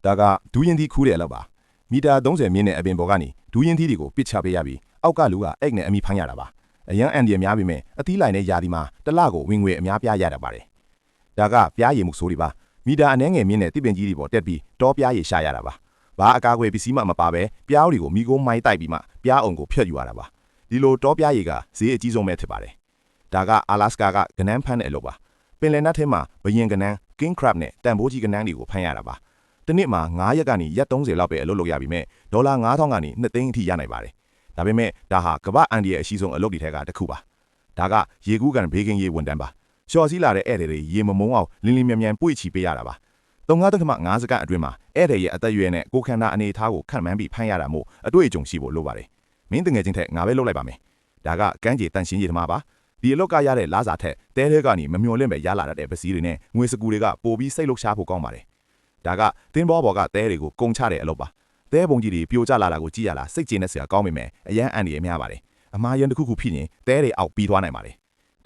ဒါကဒူးရင်သီးခူးတဲ့အလောက်ပါမီတာ30မြင့်တဲ့အပင်ပေါ်ကနေဒူးရင်သီးတွေကိုပစ်ချပေးရပြီးအောက်ကလူကအိတ်နဲ့အမိဖမ်းရတာပါအရန်အန်ဒီရများပေမဲ့အသီးလိုက်နဲ့ယာဒီမှာတစ်လကိုဝင်ငွေအများပြားရတတ်ပါတယ်ဒါကပြားရည်မှုဆိုးတွေပါမီတာအနှဲငယ်မြင့်တဲ့တစ်ပင်ကြီးတွေပေါ်တက်ပြီးတောပြားရည်ရှာရတာပါဘာအကာအကွယ်ပစ္စည်းမှမပါဘဲပြားတွေကိုမိကိုမိုင်းတိုက်ပြီးမှပြားအောင်ကိုဖျက်ယူရတာပါဒီလိုတောပြားရည်ကဈေးအကြီးဆုံးပဲဖြစ်ပါတယ်ဒါကအာလာစကာကကနန်းဖမ်းတဲ့အလုပ်ပါပင်လယ်နက်ထဲမှာဘယင်ကနန်း king crab နဲ့တန်ဖိုးကြီးကနန်းတွေကိုဖမ်းရတာပါတစ်နှစ်မှာ9ရက်ကနေရက်30လောက်ပဲအလုပ်လုပ်ရပြီးမဲ့ဒေါ်လာ9000ကနေ2သိန်းအထိရနိုင်ပါတယ်ဒါပေမဲ့ဒါဟာကမ္ဘာအန်ဒီရဲ့အရှိဆုံးအလုပ်တွေထဲကတစ်ခုပါဒါကရေကူးကန်ဘေးကင်းရေးဝန်တန်းပါလျှော်စည်းလာတဲ့ဧည့်သည်တွေရေမမုံအောင်လင်းလင်းမြန်မြန်ပွေ့ချီပေးရတာပါ3.5 စက္ကန့်အတွင်းမှာဧည့်သည်ရဲ့အသက်အရွယ်နဲ့ကိုယ်ခန္ဓာအနေအထားကိုခန့်မှန်းပြီးဖမ်းရတာမို့အတွေ့အကြုံရှိဖို့လိုပါတယ်မင်းတငယ်ချင်းထက်ငါပဲလုပ်လိုက်ပါမယ်ဒါကကန်းကြေတန်ရှင်းရေးသမားပါဒီအလောက်ကရတဲ့လာစာထက်တဲထဲကနေမမျော်လင့်ပဲရလာတတ်တဲ့ပစ္စည်းတွေနဲ့ငွေစကူတွေကပိုပြီးစိတ်လှုပ်ရှားဖို့ကောင်းပါတယ်ဒါကတင်းဘောပေါ်ကတဲတွေကိုကုံချတဲ့အလုပ်ပါတဲပုံကြီးတွေပြိုကျလာတာကိုကြည့်ရလားစိတ်ကျေနပ်စရာကောင်းပေမဲ့အရန်အန်ဒီရများပါတယ်အမားရန်တစ်ခုခုဖြစ်ရင်တဲတွေအောက်ပြီးသွားနိုင်ပါတယ်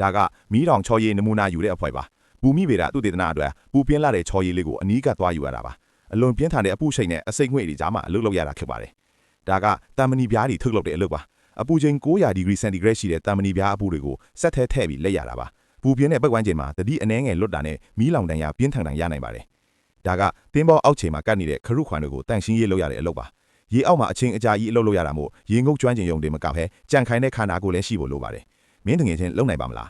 ဒါကမီးတောင်ချော်ရည်နမူနာယူတဲ့အဖွဲပါဘူမိဗေဒသူတေသနာအတွက်ပူပြင်းလာတဲ့ချော်ရည်လေးကိုအနီးကပ်သွားယူရတာပါအလွန်ပြင်းထန်တဲ့အပူရှိန်နဲ့အစိတ်ငွေ့တွေကြားမှာအလုပ်လုပ်ရတာဖြစ်ပါတယ်ဒါကတမ်မနီပြားတွေထုတ်လုပ်တဲ့အလုပ်ပါအပူချိန်900ဒီဂရီစင်တီဂရိတ်ရှိတဲ့တမ်မနီပြားအပူတွေကိုစက်ထဲထည့်ပြီးလက်ရတာပါပူပြင်းတဲ့ပတ်ဝန်းကျင်မှာတတိအနှဲငယ်လွတ်တာနဲ့မီးလောင်တန်ရပြင်းထန်တန်ရနိုင်ပါတယ်ဒါကတင်းဘောအောက်ခြေမှာကတ်နေတဲ့ခရုခွန်တွေကိုတန့်ရှင်းရေးလုပ်ရတဲ့အလုပ်ပါရေအောက်မှာအချင်းအကြာကြီးအလုပ်လုပ်ရတာမို့ရေငုပ်ကျွမ်းကျင်ရုံတွေမကဘဲကြံခိုင်တဲ့ခန္ဓာကိုယ်လည်းရှိဖို့လိုပါတယ်မင်းတငယ်ချင်းလုံနိုင်ပါမလား